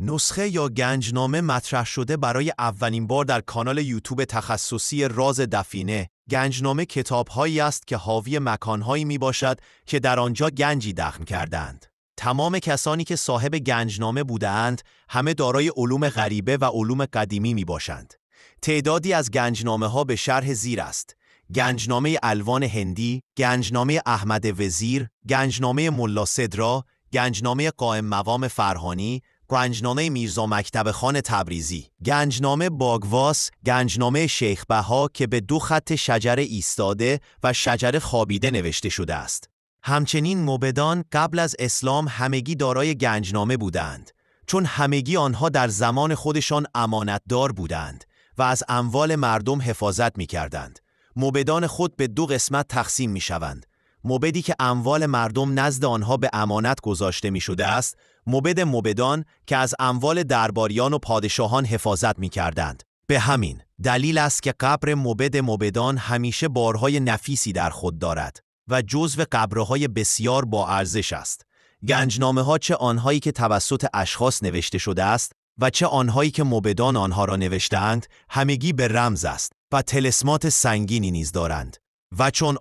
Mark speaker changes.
Speaker 1: نسخه یا گنجنامه مطرح شده برای اولین بار در کانال یوتیوب تخصصی راز دفینه. گنجنامه کتاب‌هایی است که حاوی مکان‌هایی میباشد که در آنجا گنجی دفن کردند. تمام کسانی که صاحب گنجنامه بودند همه دارای علوم غریبه و علوم قدیمی میباشند. تعدادی از گنجنامه‌ها به شرح زیر است: گنجنامه الوان هندی، گنجنامه احمد وزیر، گنجنامه ملا صدرا، گنجنامه قائم مقام فرهانی، گنجنامه میرزا مکتب خان تبریزی، گنجنامه باگواس، گنجنامه شیخ بها که به 2 خط شجره ایستاده و شجره خوابیده نوشته شده است. همچنین موبدان قبل از اسلام همگی دارای گنجنامه بودند، چون همگی آنها در زمان خودشان امانتدار بودند و از اموال مردم حفاظت می کردند. موبدان خود به 2 قسمت تقسیم می شوند: موبدی که اموال مردم نزد آنها به امانت گذاشته می شده است، موبدان که از اموال درباریان و پادشاهان حفاظت می کردند. به همین دلیل است که قبر موبدان همیشه بارهای نفیسی در خود دارد و جزو قبرهای بسیار با ارزش است. گنجنامه ها، چه آنهایی که توسط اشخاص نوشته شده است و چه آنهایی که موبدان آنها را نوشتند، همگی به رمز است و طلسمات سنگینی نیز دارند. و چون